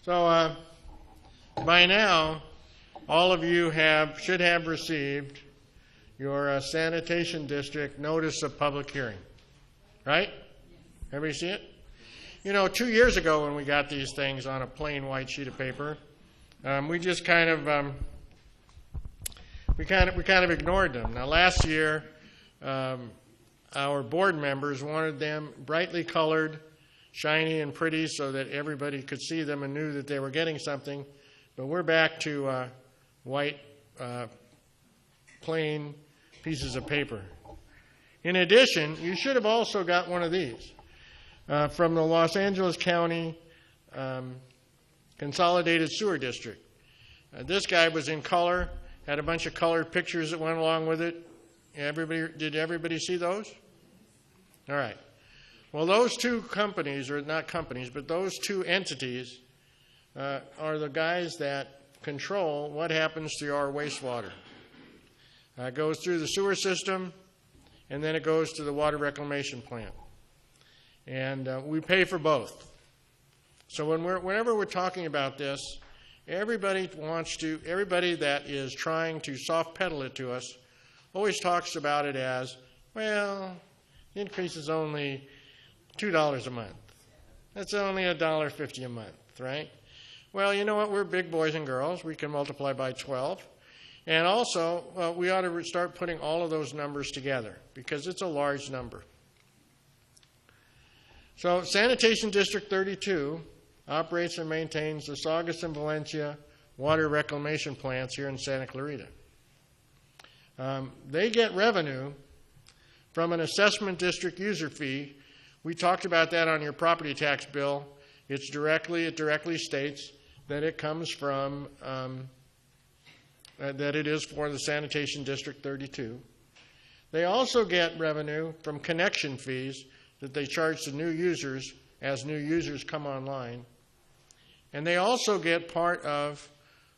So by now, all of you should have received your sanitation district notice of public hearing, right? Everybody see it? You know, 2 years ago when we got these things on a plain white sheet of paper, we just kind of ignored them. Now last year, our board members wanted them brightly colored, shiny and pretty so that everybody could see them and knew that they were getting something. But we're back to white, plain pieces of paper. In addition, you should have also got one of these from the Los Angeles County Consolidated Sewer District. This guy was in color, had a bunch of colored pictures that went along with it. Did everybody see those? All right. Well, those two companies, or not companies, but those two entities are the guys that control what happens to our wastewater. It goes through the sewer system, and then it goes to the water reclamation plant. And we pay for both. So whenever we're talking about this, everybody that is trying to soft pedal it to us always talks about it as, well, the increase is only $2 a month. That's only $1.50 a month, right? Well, you know what? We're big boys and girls. We can multiply by 12. And also, we ought to start putting all of those numbers together because it's a large number. So Sanitation District 32 operates and maintains the Saugus and Valencia water reclamation plants here in Santa Clarita. They get revenue from an assessment district user fee. We talked about that on your property tax bill. It directly states that it comes from, that it is for the Sanitation District 32. They also get revenue from connection fees that they charge to new users as new users come online. And they also get part of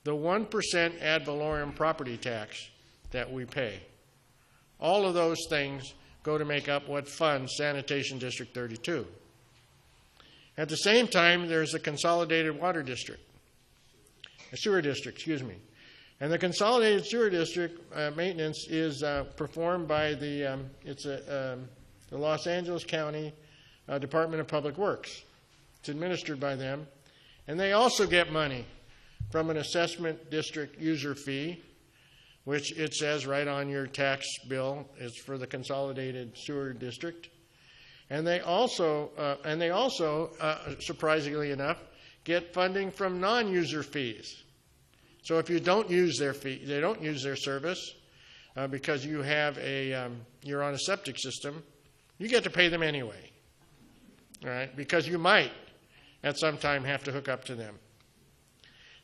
the 1% ad valorem property tax that we pay. All of those things go to make up what funds Sanitation District 32. At the same time, there's a consolidated water district, a sewer district, excuse me. And the consolidated sewer district maintenance is performed by the Los Angeles County Department of Public Works. It's administered by them. And they also get money from an assessment district user fee, which it says right on your tax bill is for the consolidated sewer district. And they also, surprisingly enough, get funding from non-user fees. So if you don't use their fee, they don't use their service because you have you're on a septic system, you get to pay them anyway, all right? Because you might at some time have to hook up to them.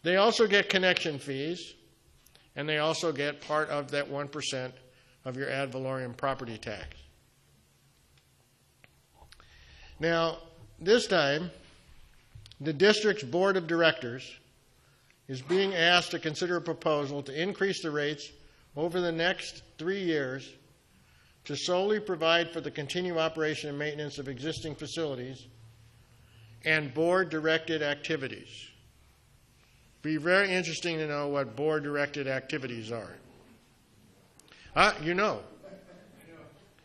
They also get connection fees, and they also get part of that 1% of your ad valorem property tax. Now, this time, the district's board of directors is being asked to consider a proposal to increase the rates over the next 3 years to solely provide for the continued operation and maintenance of existing facilities and board-directed activities. Be very interesting to know what board-directed activities are. You know.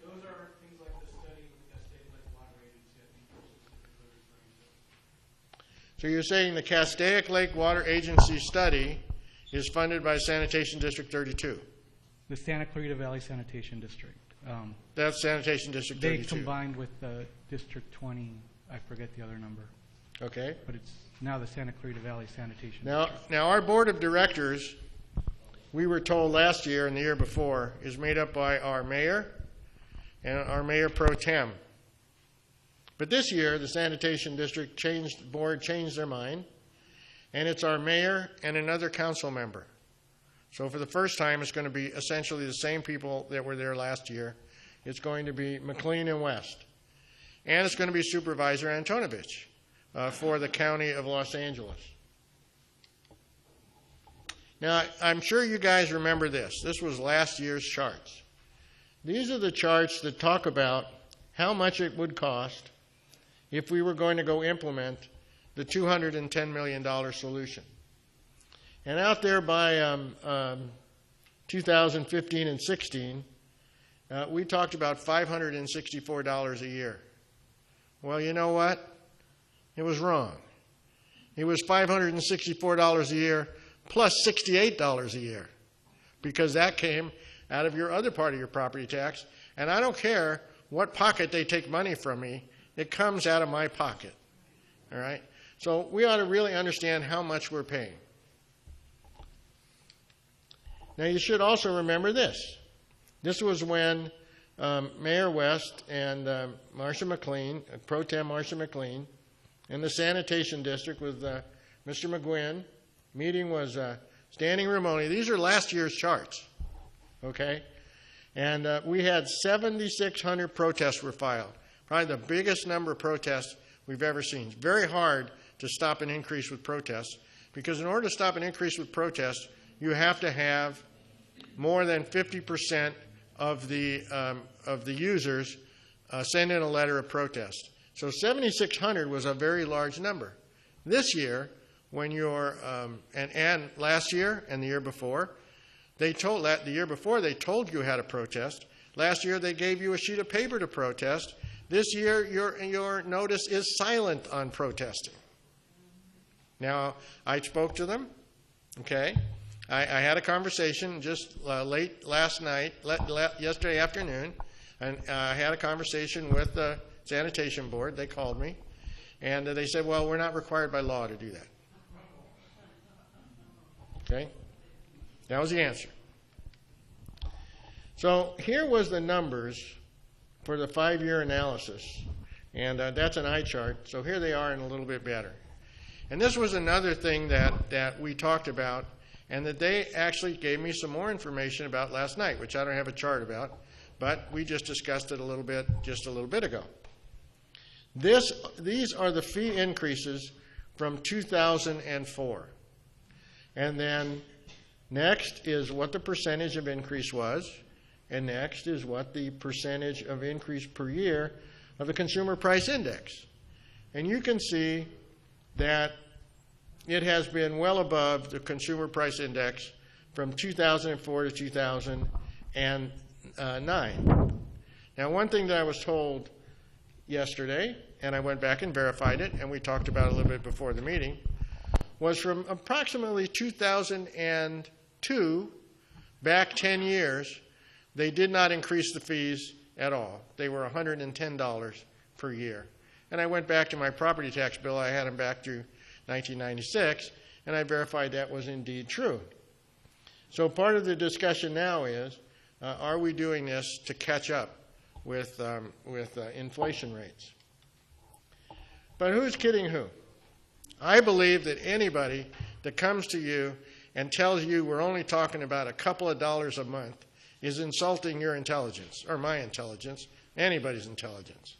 Those are things like the study with the Cascade Lake Water Agency. So you're saying the Cascade Lake Water Agency study is funded by Sanitation District 32? The Santa Clarita Valley Sanitation District. That's Sanitation District 32. They combined with District 20, I forget the other number. Okay. But it's now the Santa Clarita Valley Sanitation District. Now our board of directors, we were told last year and the year before, is made up by our mayor and our mayor pro tem. But this year, the Sanitation District board changed their mind, and it's our mayor and another council member. So for the first time, it's going to be essentially the same people that were there last year. It's going to be McLean and West. And it's going to be Supervisor Antonovich for the County of Los Angeles. Now, I'm sure you guys remember this. This was last year's charts. These are the charts that talk about how much it would cost if we were going to go implement the $210 million solution. And out there by 2015 and 16, we talked about $564 a year. Well, you know what? It was wrong. It was $564 a year plus $68 a year, because that came out of your other part of your property tax. And I don't care what pocket they take money from me, it comes out of my pocket. All right? So we ought to really understand how much we're paying. Now, you should also remember this. This was when Mayor West and Marcia McLean, Pro Tem Marcia McLean, and the Sanitation District with Mr. McGuinn. Meeting was standing room only. These are last year's charts, okay? And we had 7,600 protests were filed, probably the biggest number of protests we've ever seen. It's very hard to stop an increase with protests, because in order to stop an increase with protests, you have to have more than 50% of the users send in a letter of protest. So 7,600 was a very large number. This year, when you're and last year and the year before, the year before they told you how to protest. Last year they gave you a sheet of paper to protest. This year your notice is silent on protesting. Now, I spoke to them, okay? I had a conversation just late last night, yesterday afternoon, and I had a conversation with the Sanitation Board. They called me, and they said, well, we're not required by law to do that. Okay? That was the answer. So here was the numbers for the 5-year analysis, and that's an eye chart. So here they are in a little bit better. And this was another thing that we talked about, and that they actually gave me some more information about last night, which I don't have a chart about, but we just discussed it a little bit just a little bit ago. These are the fee increases from 2004. And then next is what the percentage of increase was, and next is what the percentage of increase per year of the Consumer Price Index. And you can see that it has been well above the Consumer Price Index from 2004 to 2009. Now, one thing that I was told yesterday, and I went back and verified it, and we talked about it a little bit before the meeting, was from approximately 2002, back 10 years, they did not increase the fees at all. They were $110 per year. And I went back to my property tax bill. I had them back through 1996, and I verified that was indeed true. So part of the discussion now is, are we doing this to catch up with inflation rates? But who's kidding who? I believe that anybody that comes to you and tells you we're only talking about a couple of dollars a month is insulting your intelligence, or my intelligence, anybody's intelligence.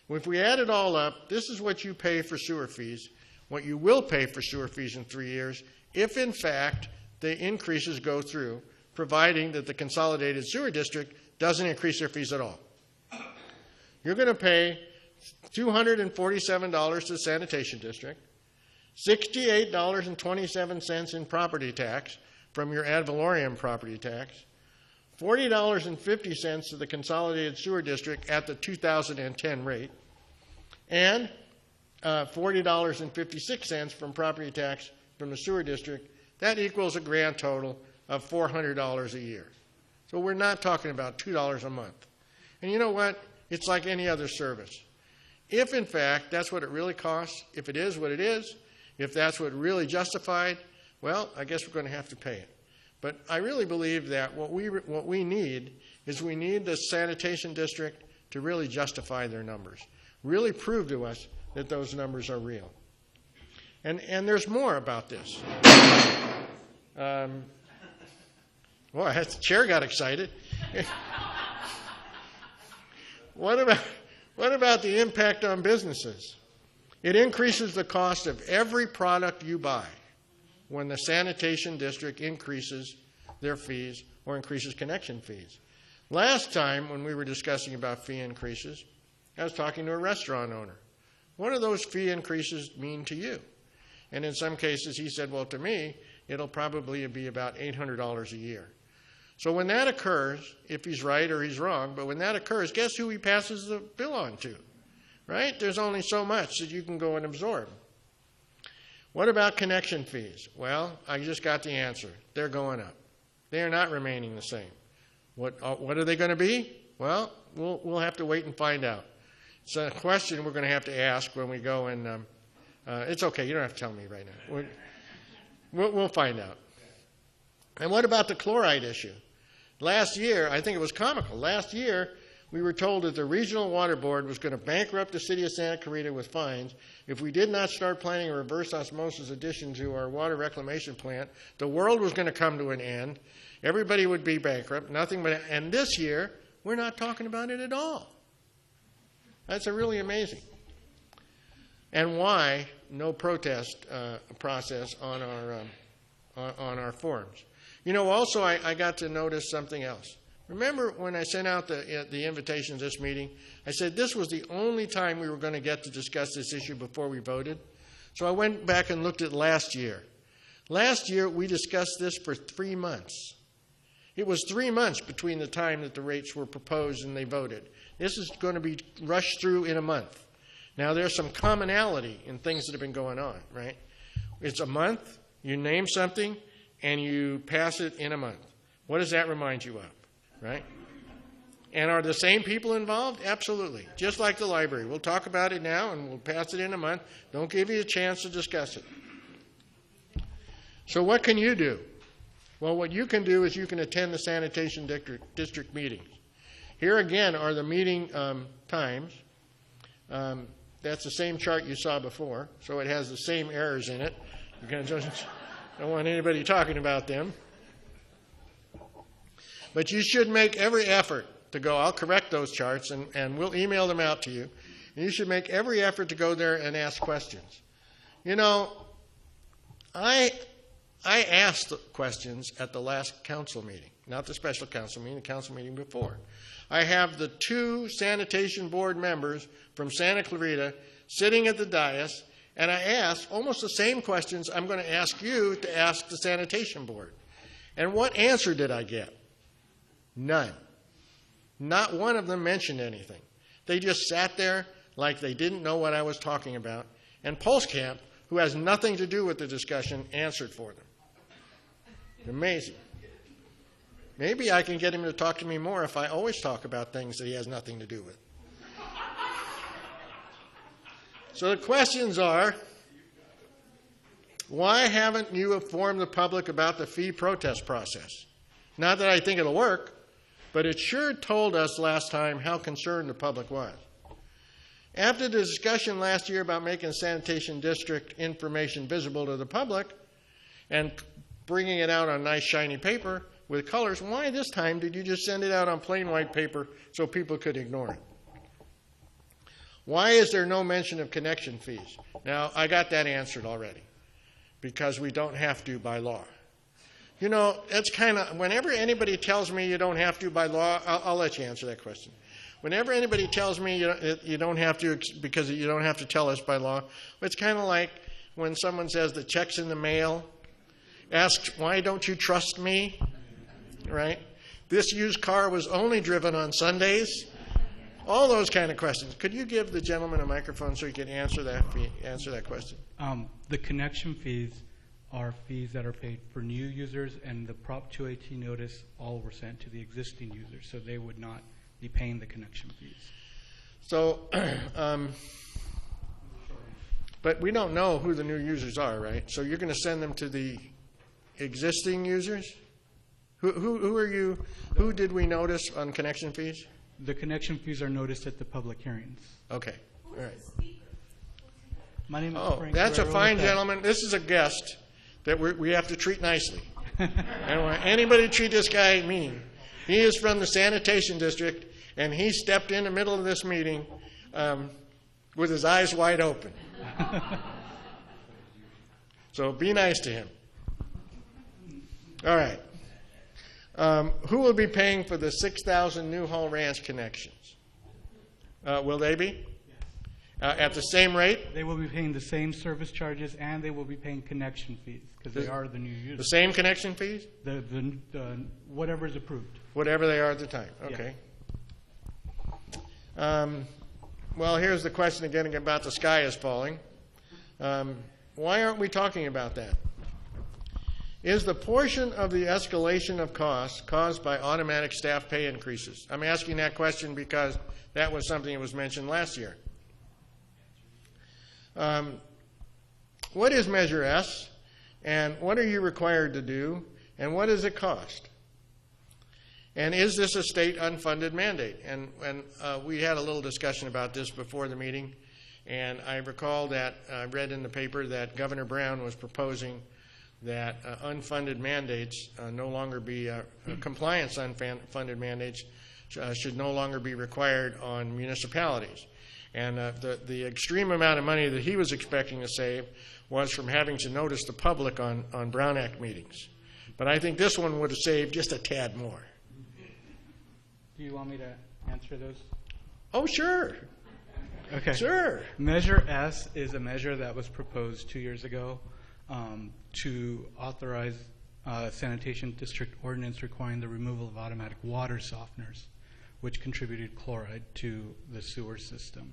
If we add it all up, this is what you pay for sewer fees, what you will pay for sewer fees in 3 years, if in fact the increases go through, providing that the Consolidated Sewer District doesn't increase their fees at all. You're going to pay $247 to the Sanitation District, $68.27 in property tax from your ad valorem property tax, $40.50 to the Consolidated Sewer District at the 2010 rate, and $40.56 from property tax from the sewer district. That equals a grand total of $400 a year. So we're not talking about $2 a month. And you know what? It's like any other service. If, in fact, that's what it really costs, if it is what it is, if that's what really justified, well, I guess we're going to have to pay it. But I really believe that what we need is we need the Sanitation District to really justify their numbers, really prove to us that those numbers are real. And there's more about this. Well, the chair got excited. What about the impact on businesses? It increases the cost of every product you buy when the Sanitation District increases their fees or increases connection fees. Last time when we were discussing about fee increases, I was talking to a restaurant owner What do those fee increases mean to you? And in some cases, he said, well, to me, it'll probably be about $800 a year. So when that occurs, if he's right or he's wrong, but when that occurs, guess who he passes the bill on to, right? There's only so much that you can go and absorb. What about connection fees? Well, I just got the answer. They're going up. They are not remaining the same. What are they going to be? Well, we'll have to wait and find out. It's a question we're going to have to ask when we go and it's okay. You don't have to tell me right now. We'll find out. And what about the chloride issue? Last year, I think it was comical. Last year, we were told that the Regional Water Board was going to bankrupt the city of Santa Clarita with fines if we did not start planning a reverse osmosis addition to our water reclamation plant. The world was going to come to an end. Everybody would be bankrupt. Nothing but. And this year, we're not talking about it at all. That's really amazing. And why no protest process on our forums? You know, also I got to notice something else. Remember when I sent out the invitation to this meeting, I said this was the only time we were going to get to discuss this issue before we voted. So I went back and looked at last year. Last year, we discussed this for 3 months. It was 3 months between the time that the rates were proposed and they voted. This is going to be rushed through in a month. Now, there's some commonality in things that have been going on, right? It's a month, you name something, and you pass it in a month. What does that remind you of, right? And are the same people involved? Absolutely. Just like the library. We'll talk about it now, and we'll pass it in a month. Don't give you a chance to discuss it. So what can you do? Well, what you can do is you can attend the sanitation district meetings. Here again are the meeting times. That's the same chart you saw before, so it has the same errors in it. You don't want anybody talking about them. But you should make every effort to go. I'll correct those charts, and we'll email them out to you. And you should make every effort to go there and ask questions. You know, I asked questions at the last council meeting, not the special council meeting, the council meeting before. I have the 2 sanitation board members from Santa Clarita sitting at the dais, and I asked almost the same questions I'm going to ask you to ask the sanitation board. And what answer did I get? None. Not one of them mentioned anything. They just sat there like they didn't know what I was talking about, and Pulskamp, who has nothing to do with the discussion, answered for them. Amazing. Maybe I can get him to talk to me more if I always talk about things that he has nothing to do with. So the questions are, why haven't you informed the public about the fee protest process? Not that I think it'll work, but it sure told us last time how concerned the public was. After the discussion last year about making sanitation district information visible to the public and bringing it out on nice shiny paper with colors, why this time did you just send it out on plain white paper so people could ignore it? Why is there no mention of connection fees? Now, I got that answered already, because we don't have to by law. You know, it's kind of, whenever anybody tells me you don't have to by law, I'll let you answer that question. Whenever anybody tells me you don't have to because you don't have to tell us by law, it's kind of like when someone says the check's in the mail, asks, why don't you trust me, right? This used car was only driven on Sundays. All those kind of questions. Could you give the gentleman a microphone so he can answer that question? The connection fees are fees that are paid for new users, and the Prop 218 notice all were sent to the existing users, so they would not be paying the connection fees. So, but we don't know who the new users are, right? So you're going to send them to the existing users? Who are you? Who did we notice on connection fees? The connection fees are noticed at the public hearings. Okay, all right. My name is Frank. That's a fine gentleman. This is a guest that we have to treat nicely. I don't want anybody to treat this guy mean. He is from the sanitation district, and he stepped in the middle of this meeting with his eyes wide open. So be nice to him. All right. Who will be paying for the 6,000 New Hall Ranch connections? Will they be? Yes. at the same rate? They will be paying the same service charges, and they will be paying connection fees because they are the new The users. same connection fees? The whatever is approved. Whatever they are at the time, okay. Well, here's the question again about the sky is falling. Why aren't we talking about that? Is the portion of the escalation of costs caused by automatic staff pay increases? I'm asking that question because that was something that was mentioned last year. What is Measure S, and what are you required to do, and what does it cost? And is this a state unfunded mandate? And we had a little discussion about this before the meeting, and I recall that I read in the paper that Governor Brown was proposing that unfunded mandates no longer be, compliance unfunded mandates should no longer be required on municipalities. And the extreme amount of money that he was expecting to save was from having to notice the public on Brown Act meetings. But I think this one would have saved just a tad more. Do you want me to answer those? Oh, sure. Okay. Sure. Measure S is a measure that was proposed 2 years ago to authorize sanitation district ordinance requiring the removal of automatic water softeners, which contributed chloride to the sewer system.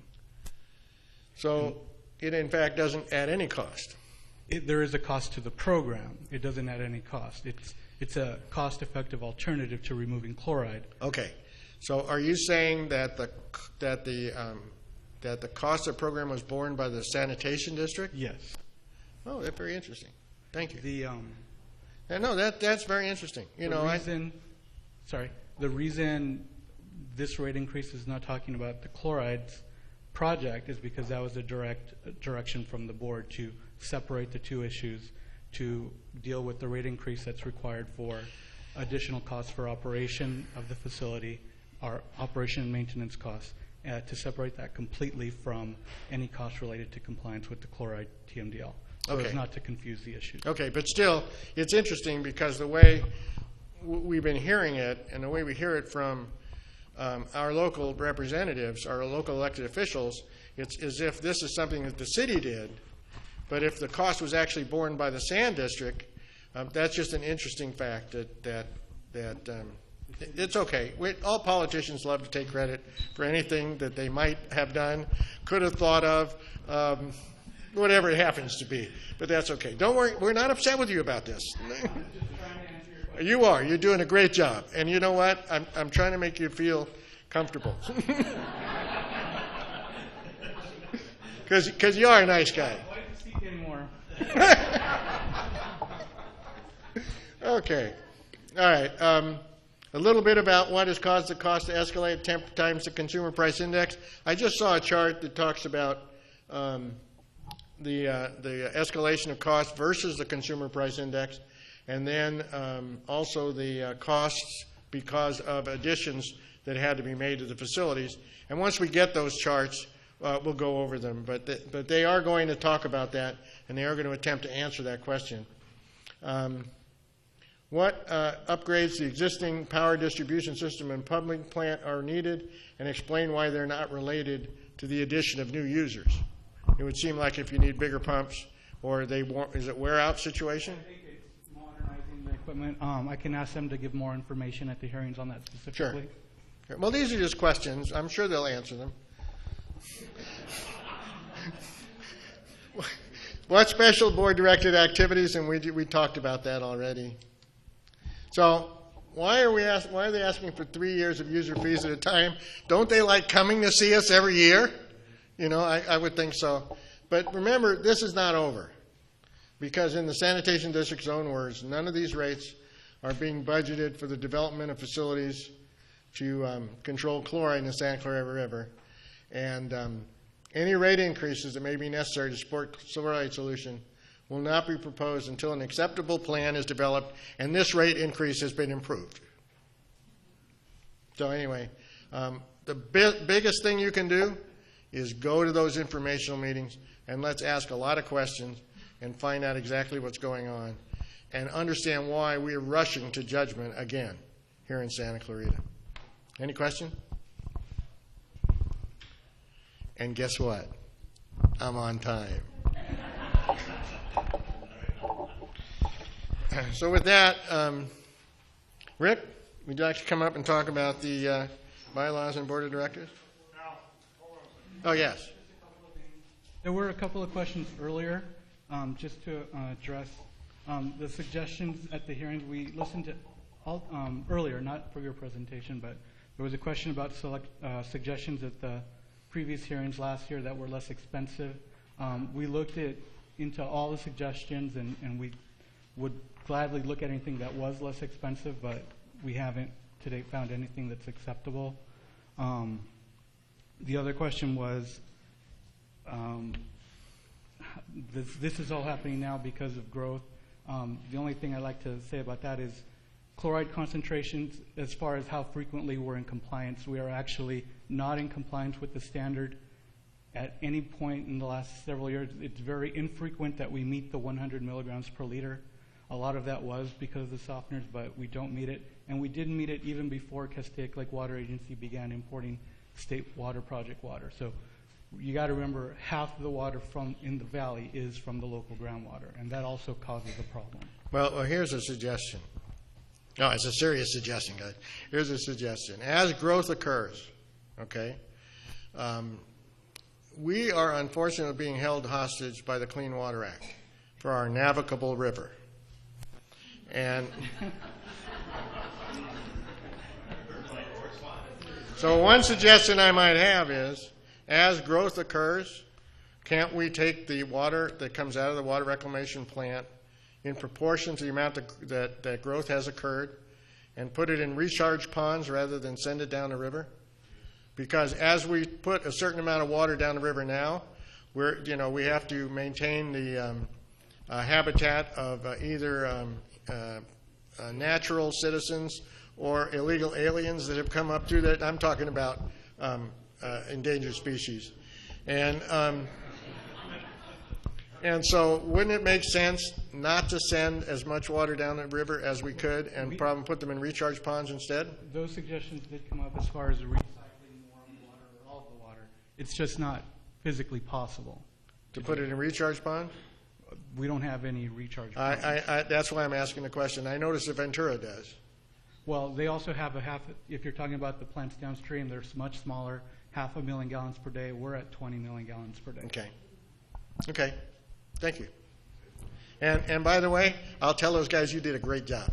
So it, in fact, doesn't add any cost. There is a cost to the program. It doesn't add any cost. It's a cost-effective alternative to removing chloride. Okay. So are you saying that the cost of the program was borne by the sanitation district? Yes. Oh, that's very interesting. Thank you. The that's very interesting. The reason this rate increase is not talking about the chlorides project is because that was a direct direction from the board to separate the two issues, to deal with the rate increase that's required for additional costs for operation of the facility, our operation and maintenance costs, to separate that completely from any costs related to compliance with the chloride TMDL. So Okay. as not to confuse the issues. Okay, but still, it's interesting because the way we've been hearing it and the way we hear it from our local representatives, our local elected officials, it's as if this is something that the city did, but if the cost was actually borne by the sand district, that's just an interesting fact that it's okay. All politicians love to take credit for anything that they might have done, could have thought of, whatever it happens to be. But that's okay. Don't worry. We're not upset with you about this. You are. You're doing a great job. And you know what? I'm trying to make you feel comfortable. Because you are a nice guy. I'd like to seek in more. Okay. All right. A little bit about what has caused the cost to escalate 10 times the consumer price index. I just saw a chart that talks about the escalation of cost versus the consumer price index, and then also the costs because of additions that had to be made to the facilities. And once we get those charts, we'll go over them. But they are going to talk about that, and they are going to attempt to answer that question. What upgrades to the existing power distribution system and pumping plant are needed, and explain why they're not related to the addition of new users? It would seem like if you need bigger pumps, or is it wear-out situation? I think it's modernizing the equipment. I can ask them to give more information at the hearings on that specifically. Sure. Well, these are just questions. I'm sure they'll answer them. What special board-directed activities, and we talked about that already. So why are they asking for 3 years of user fees at a time? Don't they like coming to see us every year? You know, I would think so. But remember, this is not over. Because in the sanitation district's own words, none of these rates are being budgeted for the development of facilities to control chloride in the Santa Clara River. And any rate increases that may be necessary to support chloride solution will not be proposed until an acceptable plan is developed and this rate increase has been improved. So anyway, the biggest thing you can do is go to those informational meetings and let's ask a lot of questions and find out exactly what's going on and understand why we're rushing to judgment again here in Santa Clarita. Any question? And guess what? I'm on time. So with that, Rick, would you like to come up and talk about the bylaws and board of directors? Oh, yes. There were a couple of questions earlier, just to address the suggestions at the hearings. We listened to all, earlier, not for your presentation, but there was a question about suggestions at the previous hearings last year that were less expensive. We looked into all the suggestions, and we would gladly look at anything that was less expensive, but we haven't to date found anything that's acceptable. The other question was, this is all happening now because of growth. The only thing I'd like to say about that is chloride concentrations, as far as how frequently we're in compliance, we are actually not in compliance with the standard at any point in the last several years. It's very infrequent that we meet the 100 milligrams per liter. A lot of that was because of the softeners, but we don't meet it. And we didn't meet it even before Castaic Lake Water Agency began importing state water project water. So you got to remember, half of the water in the valley is from the local groundwater, and that also causes a problem. Well, here's a suggestion. No, it's a serious suggestion, guys. Here's a suggestion. As growth occurs, okay, we are unfortunately being held hostage by the Clean Water Act for our navigable river. And so one suggestion I might have is, as growth occurs, can't we take the water that comes out of the water reclamation plant in proportion to the amount that growth has occurred and put it in recharge ponds rather than send it down the river? Because as we put a certain amount of water down the river now, we have to maintain the habitat of either natural citizens or illegal aliens that have come up through that. I'm talking about endangered species. And so wouldn't it make sense not to send as much water down the river as we could and probably put them in recharge ponds instead? Those suggestions did come up as far as recycling more of the water or all of the water. It's just not physically possible. To put it in recharge ponds? We don't have any recharge ponds. That's why I'm asking the question. I notice that Ventura does. Well, they also have if you're talking about the plants downstream, they're much smaller, 500,000 gallons per day. We're at 20 million gallons per day. Okay. Okay. Thank you. And by the way, I'll tell those guys you did a great job.